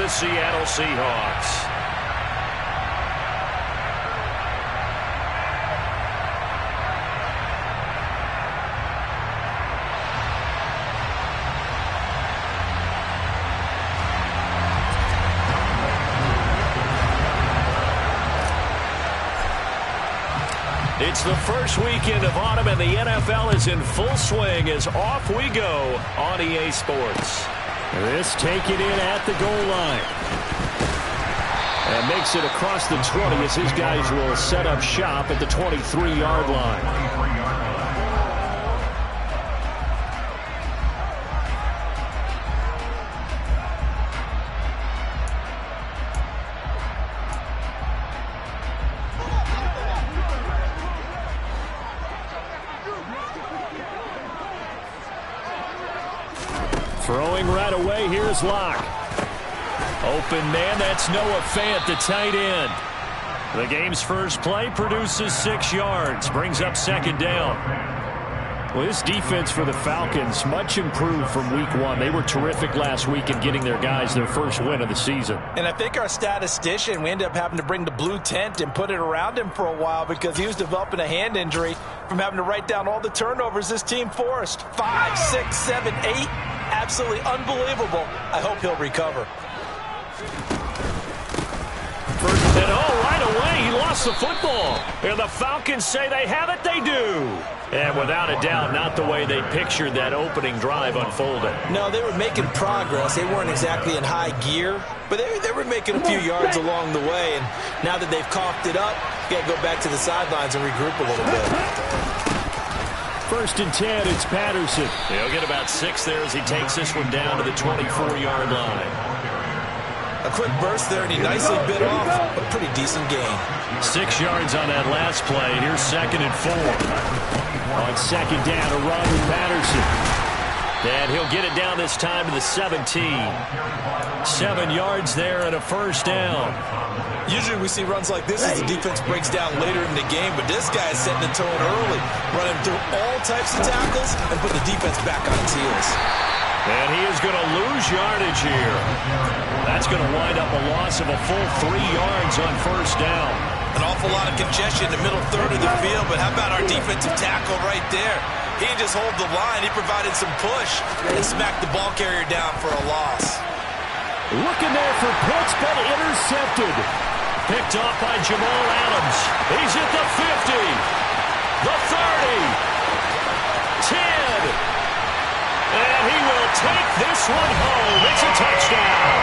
Seattle Seahawks. It's the first weekend of autumn, and the NFL is in full swing as off we go on EA Sports. This taken in at the goal line. And makes it across the 20 as his guys will set up shop at the 23-yard line. Throwing right away, here's Locke. Open man, that's Noah Fant, the tight end. The game's first play produces 6 yards, brings up second down. Well, this defense for the Falcons, much improved from week 1. They were terrific last week in getting their guys their first win of the season. And I think our statistician, we ended up having to bring the blue tent and put it around him for a while because he was developing a hand injury from having to write down all the turnovers this team forced. 5, 6, 7, 8. Absolutely unbelievable. I hope he'll recover. First and right away, he lost the football. And the Falcons say they have it, they do. And without a doubt, not the way they pictured that opening drive unfolded. No, they were making progress. They weren't exactly in high gear, but they were making a few yards along the way. And now that they've coughed it up, you got to go back to the sidelines and regroup a little bit. First and 10, it's Patterson. He'll get about 6 there as he takes this one down to the 24-yard line. A quick burst there, and he nicely bit off a pretty decent gain. 6 yards on that last play. Here's second and 4. On second down, a run with Patterson. And he'll get it down this time to the 17. 7 yards there and a first down. Usually we see runs like this as the defense breaks down later in the game, but this guy is setting the tone early, running through all types of tackles and put the defense back on its heels. And he is going to lose yardage here. That's going to wind up a loss of a full 3 yards on first down. An awful lot of congestion in the middle third of the field, but how about our defensive tackle right there? He didn't just hold the line, he provided some push and smacked the ball carrier down for a loss. Looking there for Pitts, but intercepted. Picked off by Jamal Adams. He's at the 50, the 30, 10, and he will take this one home. It's a touchdown.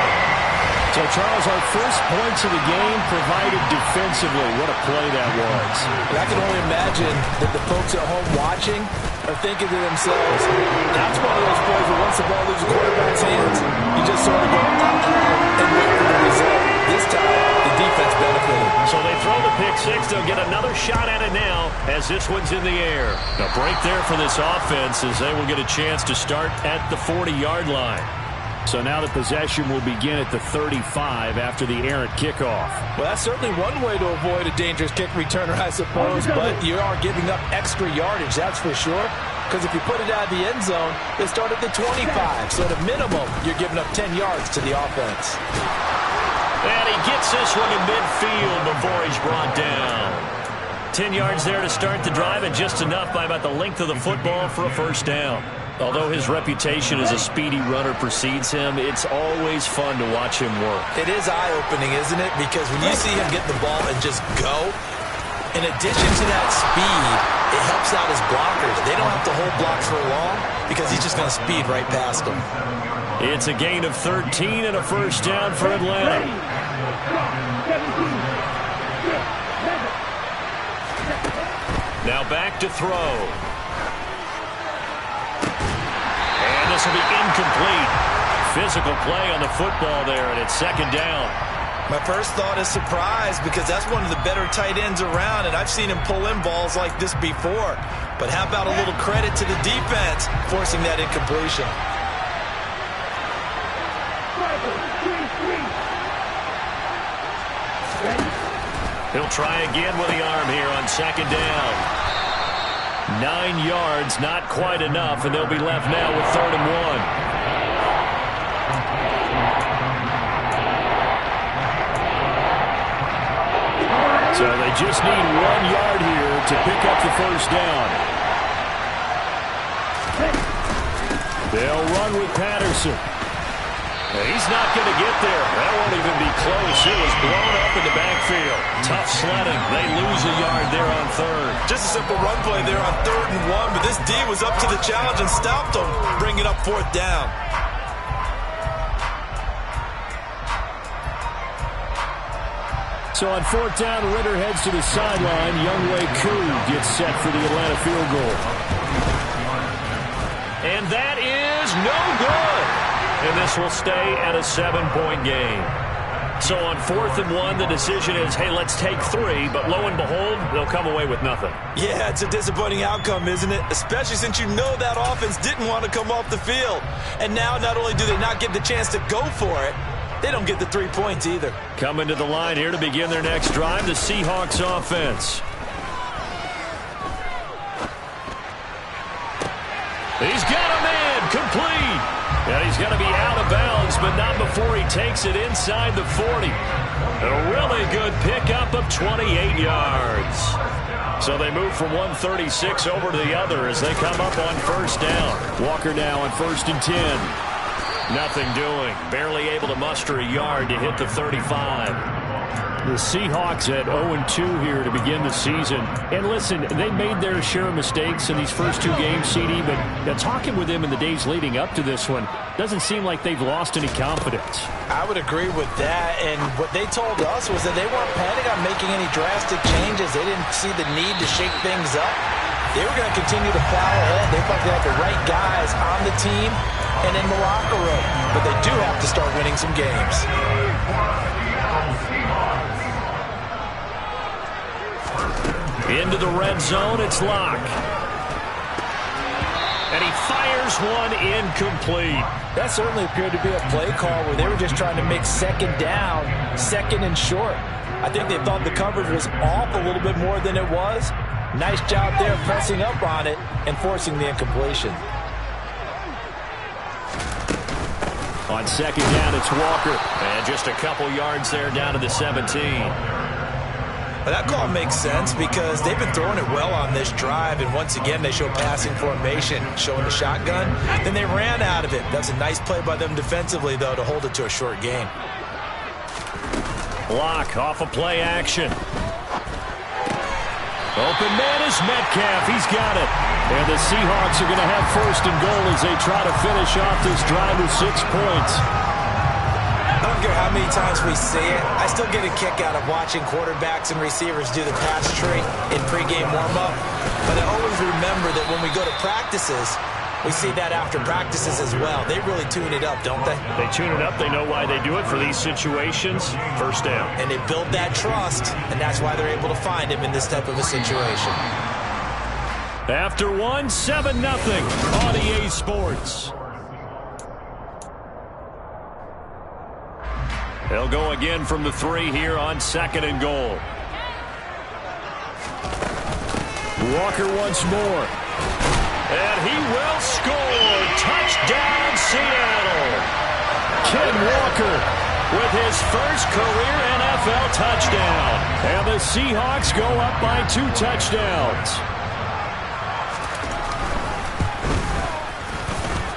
So, Charles, our first points of the game provided defensively. What a play that was. And I can only imagine that the folks at home watching are thinking to themselves, that's one of those plays where once the ball leaves the quarterback's hands, you just sort of go, and wait for the result. This time, the defense benefited. So they throw the pick 6. They'll get another shot at it now as this one's in the air. A break there for this offense as they will get a chance to start at the 40-yard line. So now the possession will begin at the 35 after the errant kickoff. Well, that's certainly one way to avoid a dangerous kick returner, I suppose, but you are giving up extra yardage, that's for sure. Because if you put it out of the end zone, they start at the 25. So at a minimum, you're giving up 10 yards to the offense. And he gets this one in midfield before he's brought down. 10 yards there to start the drive, and just enough by about the length of the football for a first down. Although his reputation as a speedy runner precedes him, it's always fun to watch him work. It is eye-opening, isn't it? Because when you see him get the ball and just go, in addition to that speed, it helps out his blockers. They don't have to hold blocks for long because he's just going to speed right past them. It's a gain of 13 and a first down for Atlanta. Now back to throw. And this will be incomplete. Physical play on the football there, and it's second down. My first thought is surprise because that's one of the better tight ends around, and I've seen him pull in balls like this before. But how about a little credit to the defense forcing that incompletion? He'll try again with the arm here on second down. 9 yards, not quite enough, and they'll be left now with 3rd and 1. So they just need 1 yard here to pick up the first down. They'll run with Patterson. He's not going to get there. That won't even be close. It was blown up in the backfield. Tough sledding. They lose a yard there on third. Just a simple run play there on 3rd and 1, but this D was up to the challenge and stopped them, bringing up 4th down. So on 4th down, Ritter heads to the sideline. Younghoe Koo gets set for the Atlanta field goal. And that is no good. And this will stay at a 7-point game. So on 4th and 1, the decision is, hey, let's take 3. But lo and behold, they'll come away with nothing. Yeah, it's a disappointing outcome, isn't it? Especially since you know that offense didn't want to come off the field. And now not only do they not get the chance to go for it, they don't get the 3 points either. Coming to the line here to begin their next drive, the Seahawks offense. He's got a man complete. And he's going to be out of bounds, but not before he takes it inside the 40. A really good pickup of 28 yards. So they move from 136 over to the other as they come up on 1st down. Walker now on 1st and 10. Nothing doing. Barely able to muster a yard to hit the 35. The Seahawks at 0-2 here to begin the season. And listen, they made their share of mistakes in these first 2 games, CD, but talking with them in the days leading up to this one, doesn't seem like they've lost any confidence. I would agree with that, and what they told us was that they weren't planning on making any drastic changes. They didn't see the need to shake things up. They were going to continue to plow ahead. They felt they had the right guys on the team and in the locker room, but they do have to start winning some games. Into the red zone, it's Locke. And he fires one incomplete. That certainly appeared to be a play call where they were just trying to make 2nd down, 2nd and short. I think they thought the coverage was off a little bit more than it was. Nice job there pressing up on it and forcing the incompletion. On 2nd down, it's Walker. And just a couple yards there down to the 17. But that call makes sense because they've been throwing it well on this drive, and once again they show passing formation, showing the shotgun. Then they ran out of it. That's a nice play by them defensively, though, to hold it to a short gain. Block off a play action. Open man is Metcalf. He's got it. And the Seahawks are going to have 1st and goal as they try to finish off this drive with 6 points. I don't care how many times we see it. I still get a kick out of watching quarterbacks and receivers do the pass tree in pregame warm-up. But I always remember that when we go to practices, we see that after practices as well. They really tune it up, don't they? They tune it up. They know why they do it for these situations. 1st down. And they build that trust, and that's why they're able to find him in this type of a situation. After 1, 7-0 on EA Sports. They'll go again from the 3 here on 2nd and goal. Walker once more. And he will score. Touchdown, Seattle. Ken Walker with his first career NFL touchdown. And the Seahawks go up by 2 touchdowns.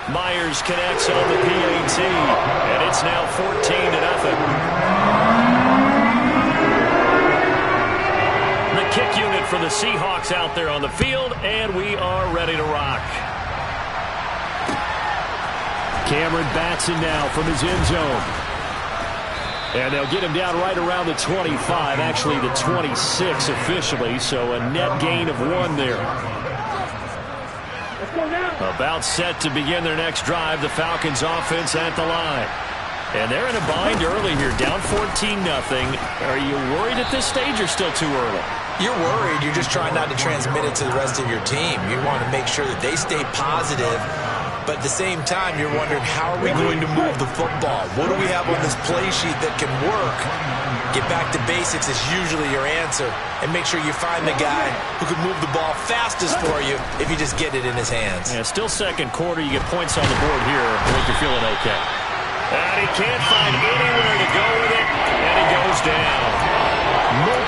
Myers connects on the PAT, and it's now 14-0. The kick unit for the Seahawks out there on the field, and we are ready to rock. Cameron Batson now from his end zone. And they'll get him down right around the 25, actually the 26 officially, so a net gain of 1 there. About set to begin their next drive, the Falcons offense at the line. And they're in a bind early here, down 14-0. Are you worried at this stage or still too early? You're worried. You're just trying not to transmit it to the rest of your team. You want to make sure that they stay positive. But at the same time, you're wondering, how are we going to move the football? What do we have on this play sheet that can work? Get back to basics is usually your answer. And make sure you find the guy who can move the ball fastest for you if you just get it in his hands. Yeah, still 2nd quarter. You get points on the board here. I think you're feeling okay. And he can't find anywhere to go with it. And he goes down.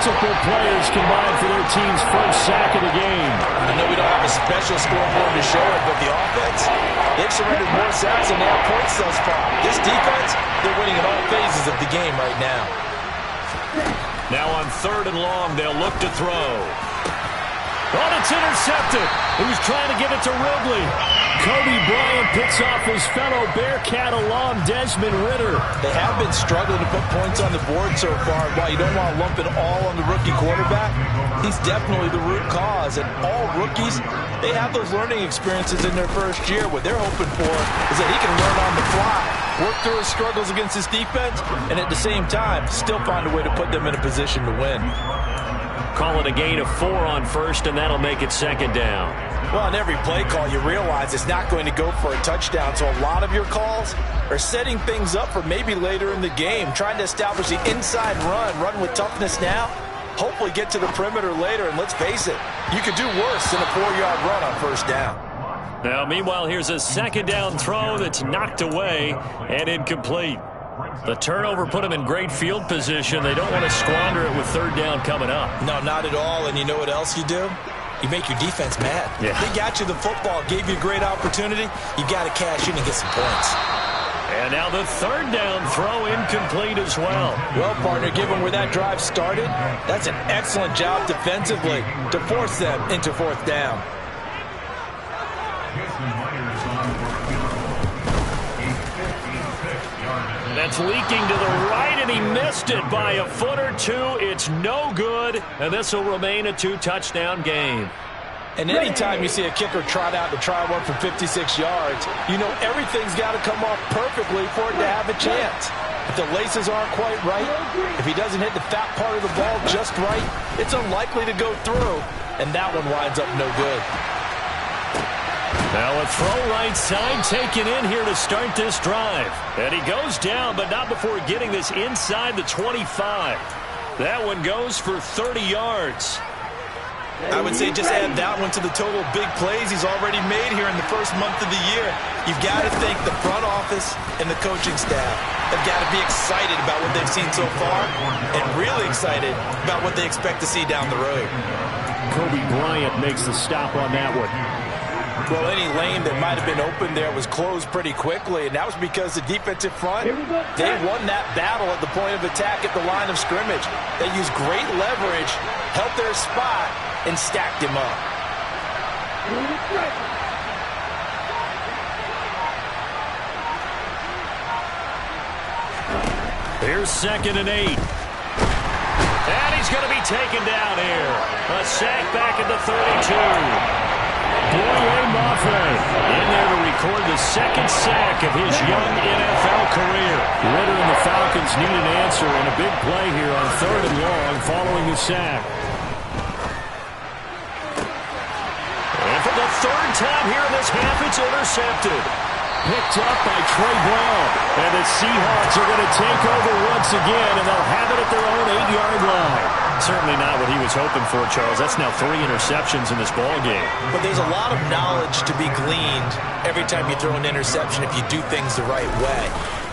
multiple players combined for their team's first sack of the game. I know we don't have a special scoreboard to show it, but the offense, they've surrendered more sacks than they have points thus far. This defense, they're winning in all phases of the game right now. Now on 3rd and long, they'll look to throw. Oh, it's intercepted. He was trying to give it to Ridley. Kobe Bryant picks off his fellow Bearcat alum, Desmond Ridder. They have been struggling to put points on the board so far. While you don't want to lump it all on the rookie quarterback, he's definitely the root cause. And all rookies, they have those learning experiences in their first year. What they're hoping for is that he can learn on the fly, work through his struggles against his defense, and at the same time, still find a way to put them in a position to win. Call it a gain of 4 on 1st, and that'll make it 2nd down. Well, on every play call, you realize it's not going to go for a touchdown, so a lot of your calls are setting things up for maybe later in the game, trying to establish the inside run with toughness now, hopefully get to the perimeter later, and let's face it, you could do worse than a 4-yard run on 1st down. Now, meanwhile, here's a 2nd down throw that's knocked away and incomplete. The turnover put them in great field position. They don't want to squander it with 3rd down coming up. No, not at all. And you know what else you do? You make your defense mad. Yeah. They got you the football, gave you a great opportunity. You got to cash in and get some points. And now the 3rd down throw incomplete as well. Well, partner, given where that drive started, that's an excellent job defensively to force them into 4th down. That's leaking to the right, and he missed it by a foot or 2. It's no good, and this will remain a 2-touchdown game. And anytime you see a kicker trot out to try one for 56 yards, you know everything's got to come off perfectly for it to have a chance. If the laces aren't quite right, if he doesn't hit the fat part of the ball just right, it's unlikely to go through, and that one winds up no good. Now a throw right side taken in here to start this drive. And he goes down, but not before getting this inside the 25. That one goes for 30 yards. I would say just add that one to the total big plays he's already made here in the first month of the year. You've got to think the front office and the coaching staff have got to be excited about what they've seen so far and really excited about what they expect to see down the road. Kobe Bryant makes the stop on that one. Well, any lane that might have been open there was closed pretty quickly, and that was because the defensive front, they won that battle at the point of attack at the line of scrimmage. They used great leverage, held their spot, and stacked him up. Here's 2nd and 8. And he's going to be taken down here. A sack back at the 32. Boye Mafe in there to record the 2nd sack of his young NFL career. Ridder and the Falcons need an answer and a big play here on 3rd and long following the sack. And for the 3rd time here in this half, it's intercepted. Picked up by Trey Brown. And the Seahawks are going to take over once again, and they'll have it at their own 8-yard line. Certainly not what he was hoping for, Charles. That's now 3 interceptions in this ball game. But there's a lot of knowledge to be gleaned every time you throw an interception if you do things the right way.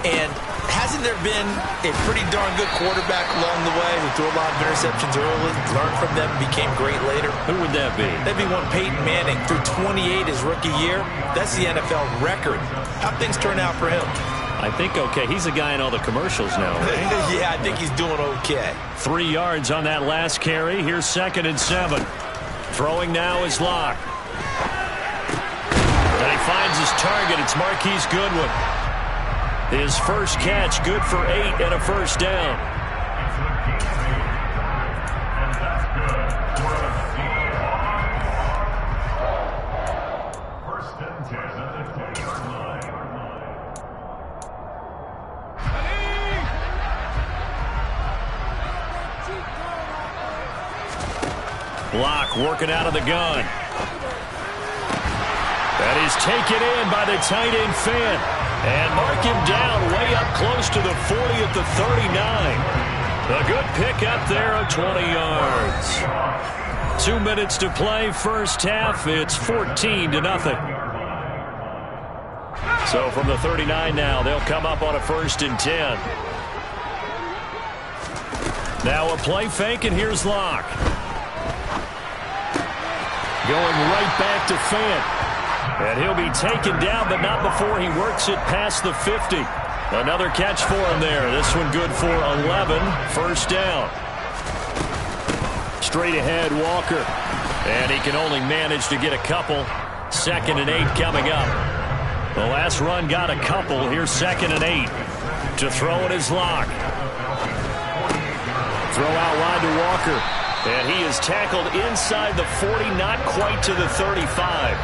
And hasn't there been a pretty darn good quarterback along the way who threw a lot of interceptions early, learned from them, became great later? Who would that be? That'd be one Peyton Manning. Threw 28 his rookie year. That's the NFL record. How'd things turn out for him? I think okay. He's a guy in all the commercials now, right? Yeah, I think he's doing okay. 3 yards on that last carry. Here's 2nd and 7. Throwing now is Locke. And he finds his target. It's Marquise Goodwin. His first catch, good for 8 and a 1st down. Locke working out of the gun. That is taken in by the tight end Fant. And mark him down way up close to the 40 at the 39. A good pickup there of 20 yards. 2 minutes to play, first half. It's 14-0. So from the 39 now, they'll come up on a 1st and 10. Now a play fake, and here's Locke. Going right back to Fant. And he'll be taken down, but not before he works it past the 50. Another catch for him there. This one good for 11. First down. Straight ahead, Walker. And he can only manage to get a couple. 2nd and 8 coming up. The last run got a couple. Here's 2nd and 8. To throw it is Locke. Throw out wide to Walker. And he is tackled inside the 40, not quite to the 35.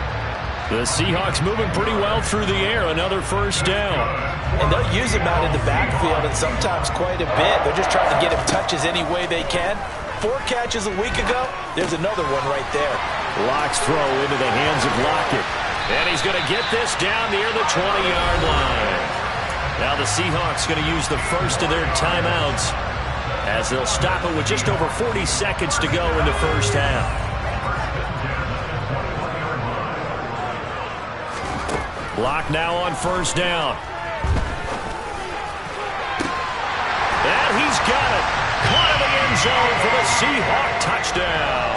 The Seahawks moving pretty well through the air. Another first down. And they'll use him out in the backfield, and sometimes quite a bit. They're just trying to get him touches any way they can. 4 catches a week ago. There's another one right there. Locke's throw into the hands of Lockett. And he's going to get this down near the 20-yard line. Now the Seahawks going to use the first of their timeouts as they'll stop it with just over 40 seconds to go in the first half. Locke now on first down. And he's got it. Caught in the end zone for the Seahawk touchdown.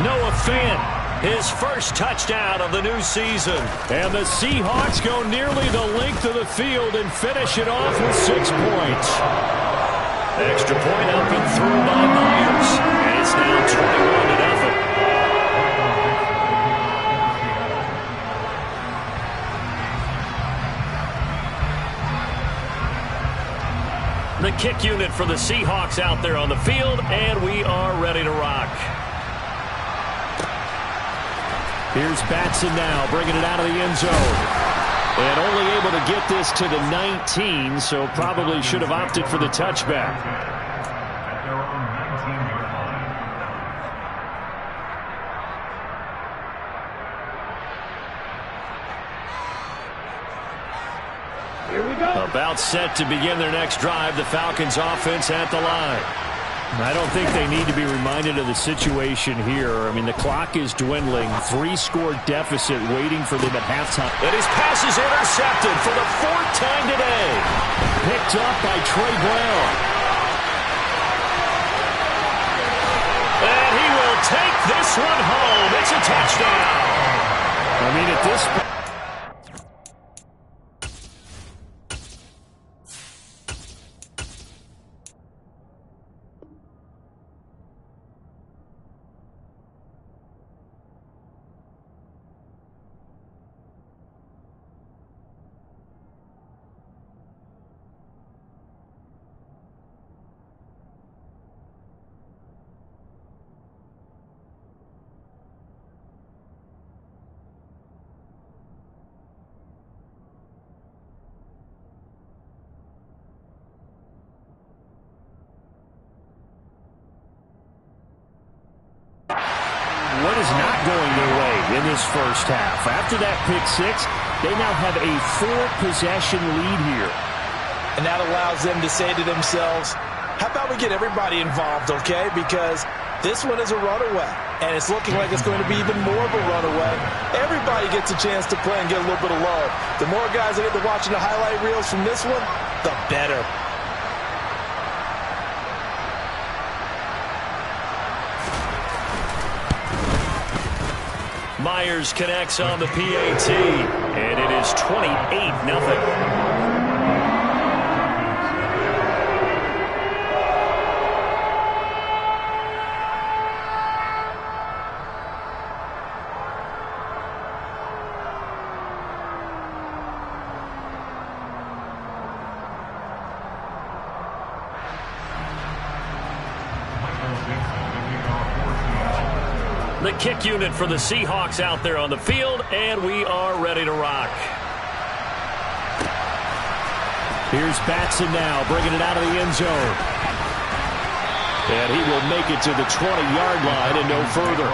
Noah Fant, his first touchdown of the new season. And the Seahawks go nearly the length of the field and finish it off with 6 points. Extra point up and through by Myers. And it's now 21-0. The kick unit for the Seahawks out there on the field, and we are ready to rock. Here's Batson now, bringing it out of the end zone. And only able to get this to the 19, so probably should have opted for the touchback. About set to begin their next drive. The Falcons offense at the line. I don't think they need to be reminded of the situation here. I mean, the clock is dwindling. 3-score deficit waiting for them at halftime. And his pass is intercepted for the 4th time today. Picked up by Trey Brown. And he will take this one home. It's a touchdown. I mean, at this point, what is not going their way in this first half? After that pick 6, they now have a 4-possession lead here. And that allows them to say to themselves, how about we get everybody involved, okay? Because this one is a runaway, and it's looking like it's going to be even more of a runaway. Everybody gets a chance to play and get a little bit of love. The more guys that get to watching the highlight reels from this one, the better. Myers connects on the PAT, and it is 28-0. The kick unit for the Seahawks out there on the field, and we are ready to rock. Here's Batson now, bringing it out of the end zone. And he will make it to the 20-yard line and no further.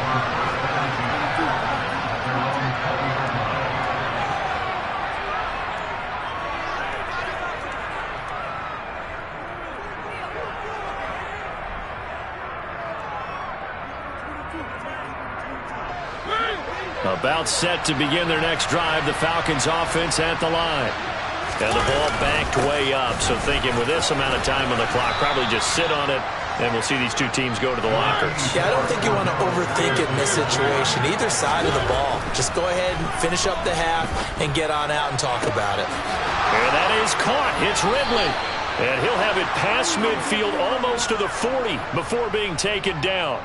About set to begin their next drive. The Falcons offense at the line. And the ball backed way up. So thinking with this amount of time on the clock, probably just sit on it, and we'll see these two teams go to the lockers. Yeah, I don't think you want to overthink it in this situation. Either side of the ball. Just go ahead and finish up the half and get on out and talk about it. And that is caught. It's Ridley. And he'll have it past midfield almost to the 40 before being taken down.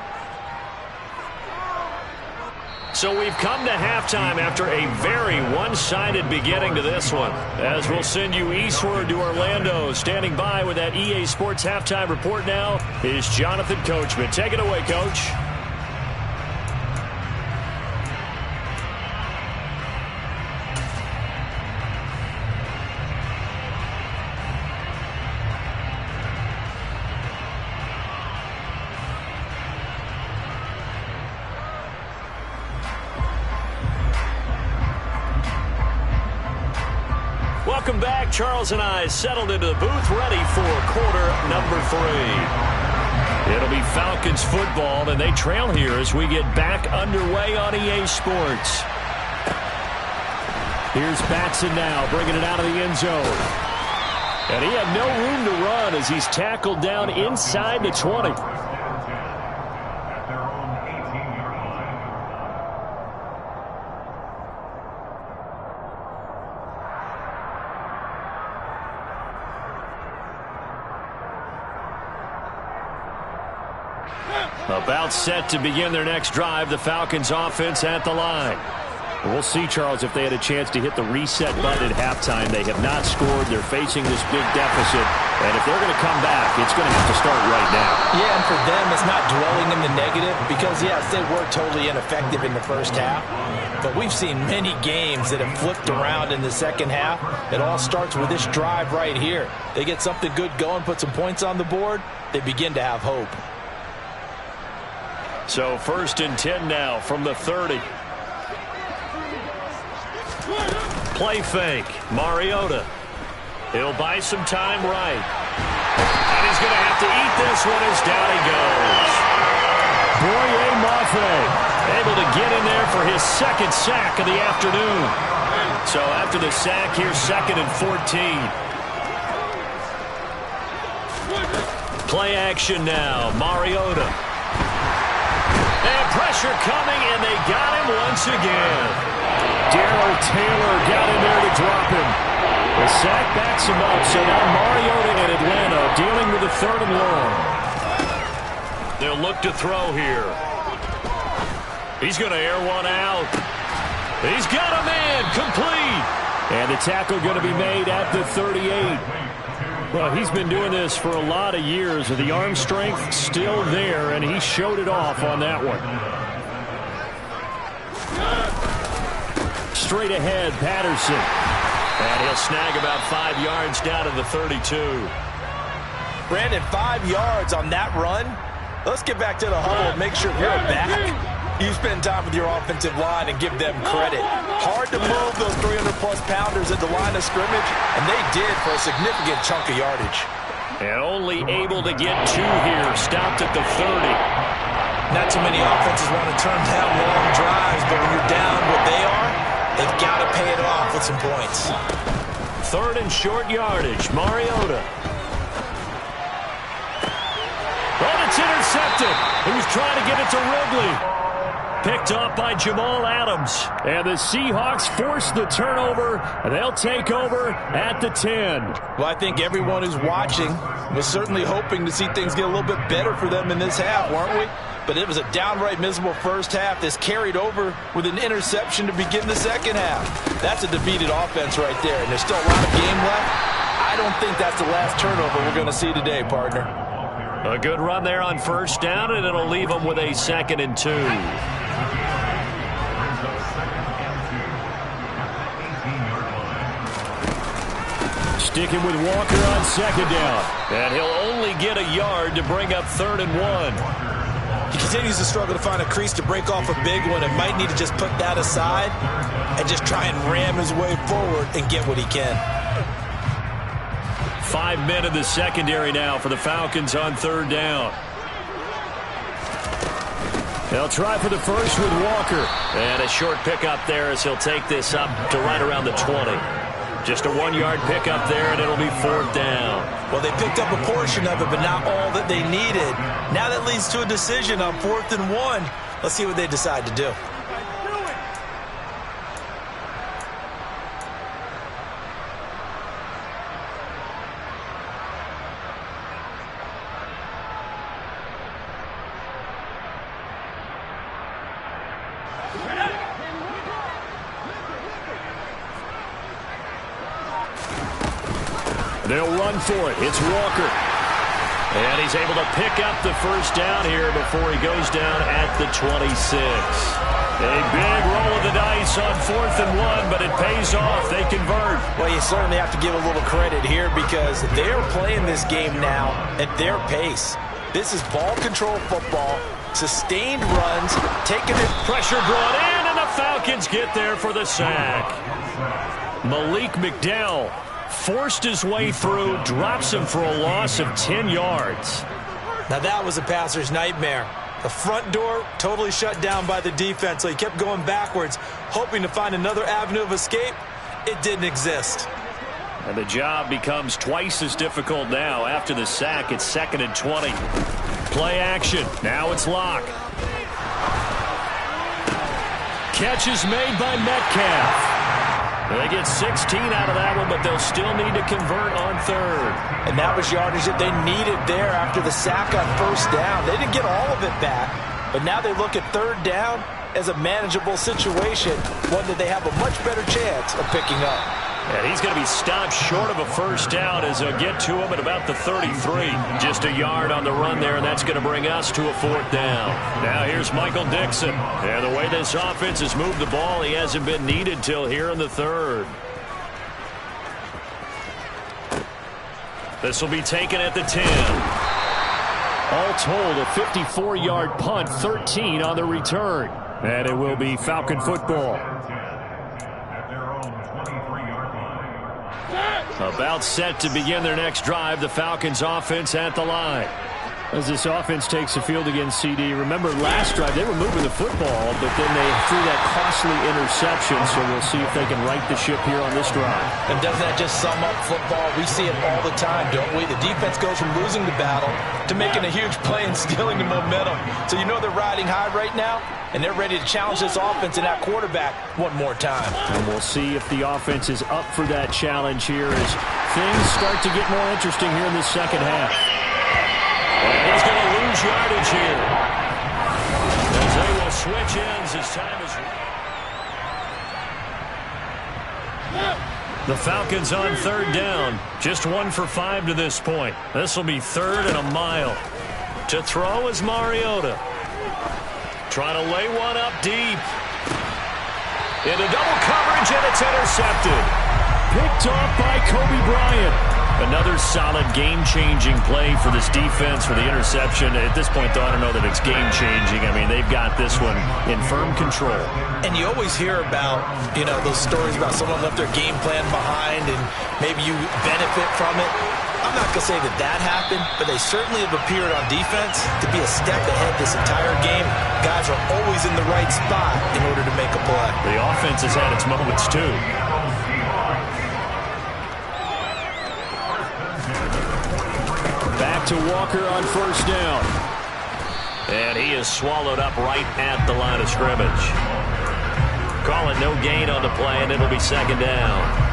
So we've come to halftime after a very one-sided beginning to this one. As we'll send you eastward to Orlando. Standing by with that EA Sports halftime report now is Jonathan Coachman. Take it away, Coach. Welcome back. Charles and I settled into the booth, ready for quarter number 3. It'll be Falcons football, and they trail here as we get back underway on EA Sports. Here's Batson now, bringing it out of the end zone. And he had no room to run as he's tackled down inside the 20. About set to begin their next drive, the Falcons offense at the line. We'll see, Charles, if they had a chance to hit the reset button at halftime. They have not scored. They're facing this big deficit. And if they're going to come back, it's going to have to start right now. Yeah, and for them, it's not dwelling in the negative because, yes, they were totally ineffective in the first half. But we've seen many games that have flipped around in the second half. It all starts with this drive right here. They get something good going, put some points on the board, they begin to have hope. So 1st and 10 now from the 30. Play fake. Mariota. He'll buy some time right. And he's going to have to eat this one as down he goes. Boye Mafe able to get in there for his second sack of the afternoon. So after the sack, here's 2nd and 14. Play action now. Mariota. And pressure coming, and they got him once again. Darrell Taylor got in there to drop him. The sack backs him up, so now Mariota and Atlanta dealing with the 3rd and long. They'll look to throw here. He's going to air one out. He's got a man, complete. And the tackle going to be made at the 38. Well, he's been doing this for a lot of years. The arm strength still there, and he showed it off on that one. Straight ahead, Patterson. And he'll snag about 5 yards down to the 32. Brandon, 5 yards on that run. Let's get back to the huddle and make sure you're back. You spend time with your offensive line and give them credit. Hard to move those 300-plus pounders at the line of scrimmage, and they did for a significant chunk of yardage. And only able to get 2 here, stopped at the 30. Not too many offenses want to turn down long drives, but when you're down what they are, they've got to pay it off with some points. 3rd and short yardage, Mariota. Oh, it's intercepted. He was trying to get it to Ridley. Picked up by Jamal Adams. And the Seahawks force the turnover. They'll take over at the 10. Well, I think everyone who's watching was certainly hoping to see things get a little bit better for them in this half, weren't we? But it was a downright miserable first half. This carried over with an interception to begin the second half. That's a defeated offense right there. And there's still a lot of game left. I don't think that's the last turnover we're going to see today, partner. A good run there on 1st down, and it'll leave them with a 2nd and 2. Sticking with Walker on 2nd down. And he'll only get a yard to bring up 3rd and 1. He continues to struggle to find a crease to break off a big one and might need to just put that aside and just try and ram his way forward and get what he can. 5 men in the secondary now for the Falcons on 3rd down. They'll try for the first with Walker. And a short pickup there as he'll take this up to right around the 20. Just a 1-yard pickup there, and it'll be 4th down. Well, they picked up a portion of it, but not all that they needed. Now that leads to a decision on 4th and 1. Let's see what they decide to do. They'll run for it. It's Walker. And he's able to pick up the first down here before he goes down at the 26. A big roll of the dice on 4th and 1, but it pays off. They convert. Well, you certainly have to give a little credit here because they're playing this game now at their pace. This is ball control football, sustained runs, taking it. Pressure brought in, and the Falcons get there for the sack. Malik McDowell forced his way through, drops him for a loss of 10 yards. Now that was a passer's nightmare. The front door totally shut down by the defense, so he kept going backwards, hoping to find another avenue of escape. It didn't exist. And the job becomes twice as difficult now. After the sack, it's 2nd and 20. Play action. Now it's Locke. Catch is made by Metcalf. They get 16 out of that one, but they'll still need to convert on 3rd. And that was yardage that they needed there after the sack on 1st down. They didn't get all of it back, but now they look at 3rd down as a manageable situation, one that they have a much better chance of picking up. And he's going to be stopped short of a first down as they'll get to him at about the 33. Just a yard on the run there, and that's going to bring us to a 4th down. Now here's Michael Dixon. And the way this offense has moved the ball, he hasn't been needed till here in the 3rd. This will be taken at the 10. All told, a 54-yard punt, 13 on the return. And it will be Falcon football. About set to begin their next drive, the Falcons offense at the line. As this offense takes the field against CD, remember last drive they were moving the football, but then they threw that costly interception, so we'll see if they can right the ship here on this drive. And doesn't that just sum up football? We see it all the time, don't we? The defense goes from losing the battle to making a huge play and stealing the momentum. So you know they're riding high right now, and they're ready to challenge this offense and that quarterback one more time. And we'll see if the offense is up for that challenge here as things start to get more interesting here in the second half. And he's going to lose yardage here as they will switch ends as time is. The Falcons on 3rd down. Just 1 for 5 to this point. This will be 3rd and a mile. To throw is Mariota. Trying to lay one up deep. Into double coverage, and it's intercepted. Picked off by Kobe Bryant. Another solid game-changing play for this defense for the interception. At this point, though, I don't know that it's game-changing. I mean, they've got this one in firm control. And you always hear about, those stories about someone left their game plan behind and maybe you benefit from it. I'm not going to say that happened, but they certainly have appeared on defense to be a step ahead this entire game. Guys are always in the right spot in order to make a play. The offense has had its moments, too. Back to Walker on 1st down. And he is swallowed up right at the line of scrimmage. Call it no gain on the play, and it'll be 2nd down.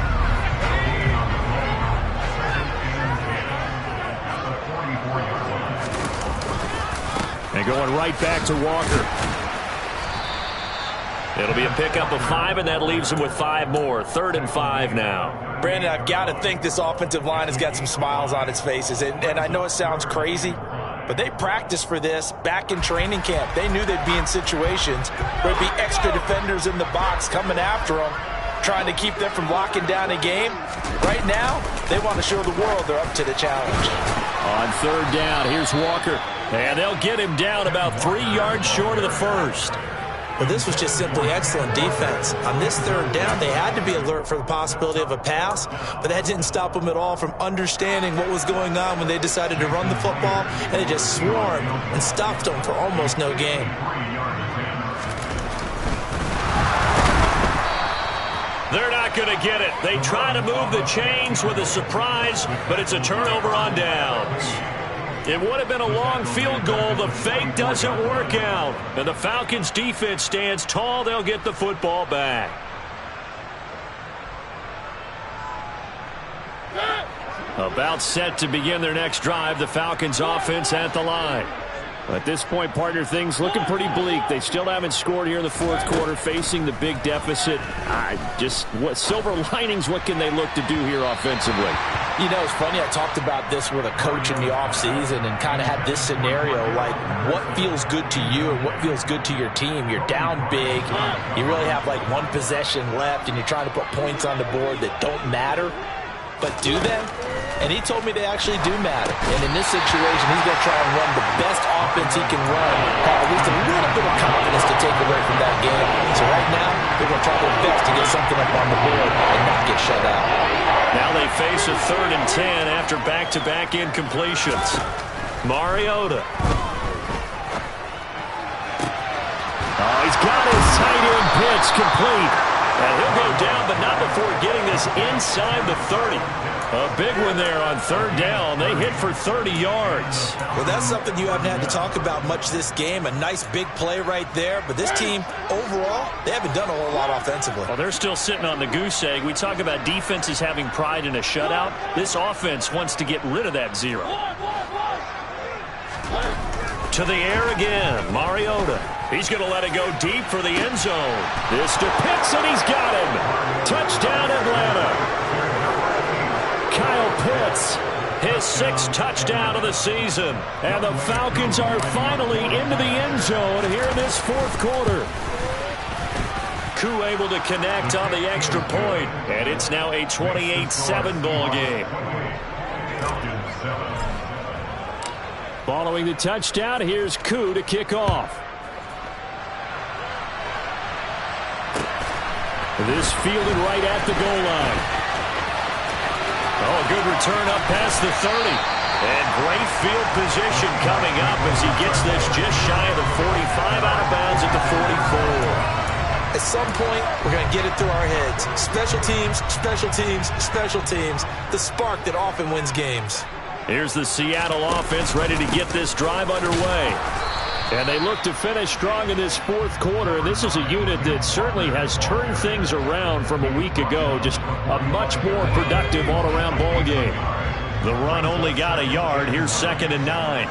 And going right back to Walker. It'll be a pickup of 5, and that leaves him with 5 more. 3rd and 5 now. Brandon, I've got to think this offensive line has got some smiles on its faces. And I know it sounds crazy, but they practiced for this back in training camp. They knew they'd be in situations where there'd be extra defenders in the box coming after them, trying to keep them from locking down a game. Right now, they want to show the world they're up to the challenge. On 3rd down, here's Walker. And they'll get him down about 3 yards short of the first. Well, this was just simply excellent defense. On this 3rd down, they had to be alert for the possibility of a pass, but that didn't stop them at all from understanding what was going on when they decided to run the football, and they just swarmed and stopped them for almost no gain. They're not going to get it. They try to move the chains with a surprise, but it's a turnover on downs. It would have been a long field goal. The fake doesn't work out. And the Falcons defense stands tall. They'll get the football back. About set to begin their next drive. The Falcons offense at the line. At this point, partner, things looking pretty bleak. They still haven't scored here in the fourth quarter, facing the big deficit. What silver linings, what can they look to do here offensively? You know, it's funny, I talked about this with a coach in the offseason and kind of had this scenario, like what feels good to you and what feels good to your team. You're down big, you really have like one possession left, and you're trying to put points on the board that don't matter. But do they? And he told me they actually do matter. And in this situation, he's going to try and run the best offense he can run, have at least a little bit of confidence to take away from that game. So right now, they're going to try their best to get something up on the board and not get shut out. Now they face a 3rd and 10 after back-to-back incompletions. Mariota. Oh, he's got his tight end pitch complete. And he'll go down, but not before getting this inside the 30. A big one there on 3rd down. They hit for 30 yards. Well, that's something you haven't had to talk about much this game. A nice big play right there. But this team, overall, they haven't done a whole lot offensively. Well, they're still sitting on the goose egg. We talk about defenses having pride in a shutout. This offense wants to get rid of that 0. To the air again, Mariota. He's going to let it go deep for the end zone. This to Pitts, and he's got him. Touchdown, Atlanta. Kyle Pitts, his 6th touchdown of the season. And the Falcons are finally into the end zone here in this 4th quarter. Koo able to connect on the extra point, and it's now a 28-7 ball game. Following the touchdown, here's Koo to kick off. This fielded right at the goal line. Oh, a good return up past the 30. And great field position coming up as he gets this just shy of the 45, out of bounds at the 44. At some point, we're going to get it through our heads. Special teams, special teams, special teams. The spark that often wins games. Here's the Seattle offense ready to get this drive underway. And they look to finish strong in this 4th quarter. And this is a unit that certainly has turned things around from a week ago. Just a much more productive all-around ball game. The run only got a yard. Here's 2nd and 9.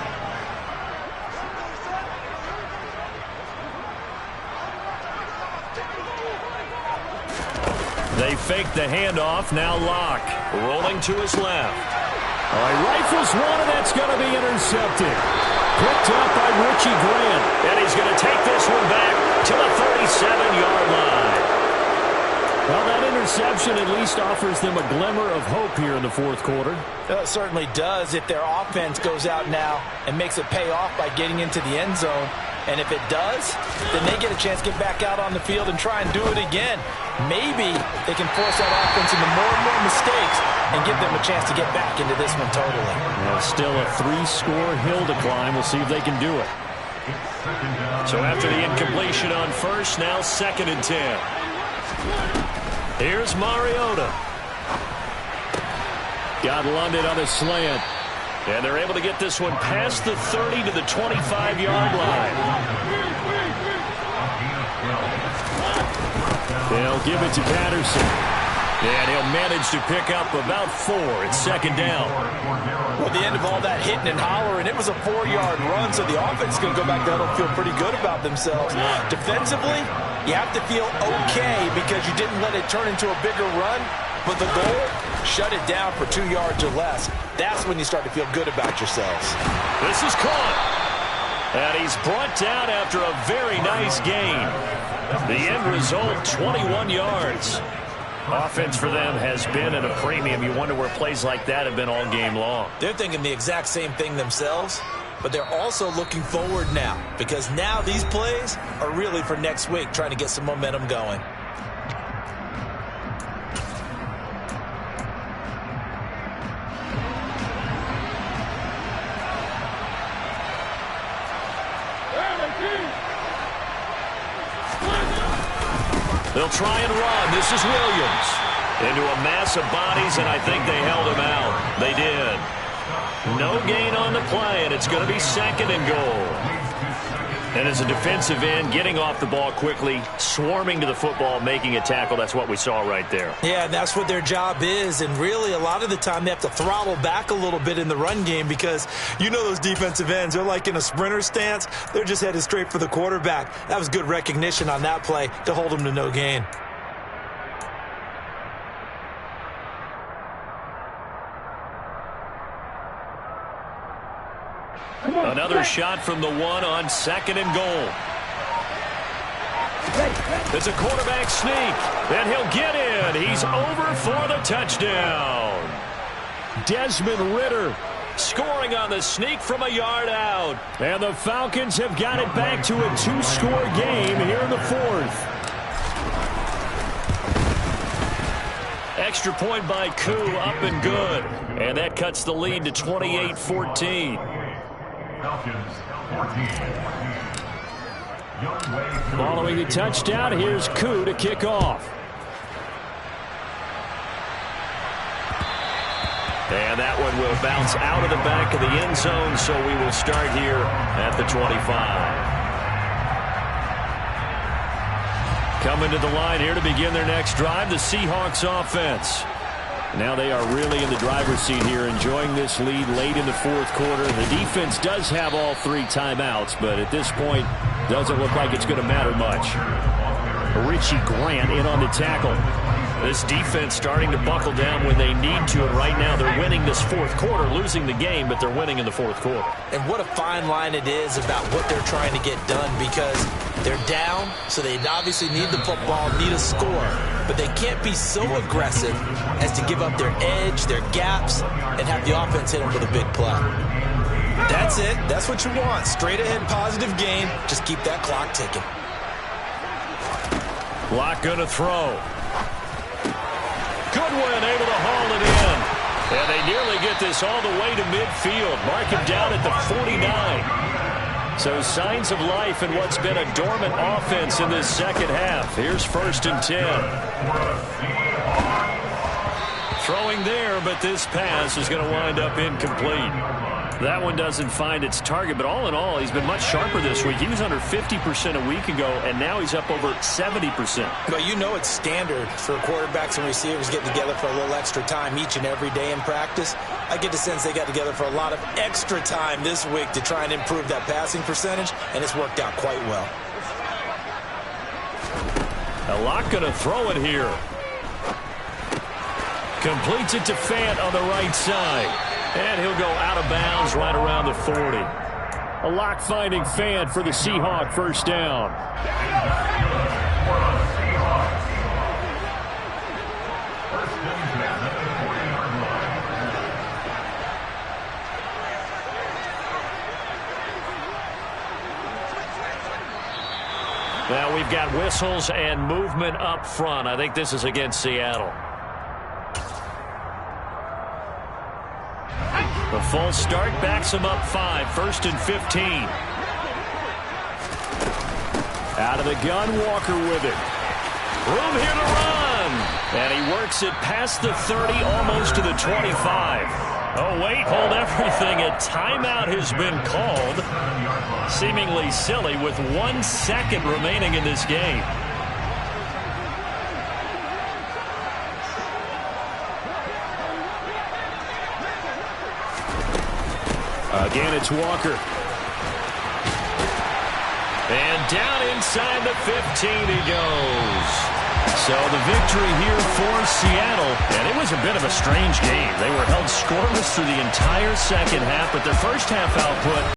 They fake the handoff. Now Locke rolling to his left. All right, rifles one, and that's going to be intercepted. Picked up by Richie Grant. And he's going to take this one back to the 37-yard line. Well, that interception at least offers them a glimmer of hope here in the 4th quarter. It certainly does if their offense goes out now and makes it pay off by getting into the end zone. And if it does, then they get a chance to get back out on the field and try and do it again. Maybe they can force that offense into more and more mistakes and give them a chance to get back into this one totally. Well, still a 3-score hill to climb. We'll see if they can do it. So after the incompletion on 1st, now 2nd and 10. Here's Mariota. Got London on a slant. And they're able to get this one past the 30 to the 25-yard line. They'll give it to Patterson. And he'll manage to pick up about 4. It's 2nd down. Well, at the end of all that hitting and hollering, it was a 4-yard run, so the offense is going to go back down and feel pretty good about themselves. Defensively, you have to feel okay because you didn't let it turn into a bigger run. But the goal, shut it down for 2 yards or less. That's when you start to feel good about yourselves. This is caught. And he's brought down after a very nice gain. The end result, 21 yards. Offense for them has been at a premium. You wonder where plays like that have been all game long. They're thinking the exact same thing themselves, but they're also looking forward now because now these plays are really for next week, trying to get some momentum going. They'll try and run. This is Williams. Into a mass of bodies, and I think they held him out. They did. No gain on the play, and it's going to be 2nd and goal. And as a defensive end, getting off the ball quickly, swarming to the football, making a tackle, that's what we saw right there. Yeah, and that's what their job is. And really, a lot of the time, they have to throttle back a little bit in the run game because you know those defensive ends, they're like in a sprinter stance. They're just headed straight for the quarterback. That was good recognition on that play to hold them to no gain. Another shot from the 1 on 2nd and goal. It's a quarterback sneak, and he'll get in. He's over for the touchdown. Desmond Ridder scoring on the sneak from a yard out. And the Falcons have got it back to a 2-score game here in the 4th. Extra point by Koo, up and good. And that cuts the lead to 28-14. Following the touchdown, here's Koo to kick off. And that one will bounce out of the back of the end zone, so we will start here at the 25. Coming to the line here to begin their next drive, the Seahawks offense. Now they are really in the driver's seat here, enjoying this lead late in the 4th quarter. The defense does have all 3 timeouts, but at this point, doesn't look like it's going to matter much. Richie Grant in on the tackle. This defense starting to buckle down when they need to, and right now they're winning this 4th quarter, losing the game, but they're winning in the 4th quarter. And what a fine line it is about what they're trying to get done, because they're down, so they obviously need the football, need a score, but they can't be so aggressive as to give up their edge, their gaps, and have the offense hit them with a big play. That's it. That's what you want. Straight ahead, positive gain. Just keep that clock ticking. Lock going to throw. Goodwin able to haul it in. And they nearly get this all the way to midfield. Mark him down at the 49. So signs of life in what's been a dormant offense in this 2nd half. Here's 1st and 10. Throwing there, but this pass is going to wind up incomplete. That one doesn't find its target, but all in all, he's been much sharper this week. He was under 50% a week ago, and now he's up over 70%. But you know it's standard for quarterbacks and receivers getting together for a little extra time each and every day in practice. I get the sense they got together for a lot of extra time this week to try and improve that passing percentage, and it's worked out quite well. A lot going to throw it here. Completes it to Fant on the right side. And he'll go out of bounds right around the 40. A lock finding Fant for the Seahawk 1st down. Now we've got whistles and movement up front. I think this is against Seattle. The false start backs him up 5. 1st and 15. Out of the gun, Walker with it. Room here to run. And he works it past the 30, almost to the 25. Oh, wait, hold everything. A timeout has been called. Seemingly silly with 1 second remaining in this game. Again, it's Walker. And down inside the 15 he goes. So the victory here for Seattle. And it was a bit of a strange game. They were held scoreless through the entire 2nd half, but their 1st half output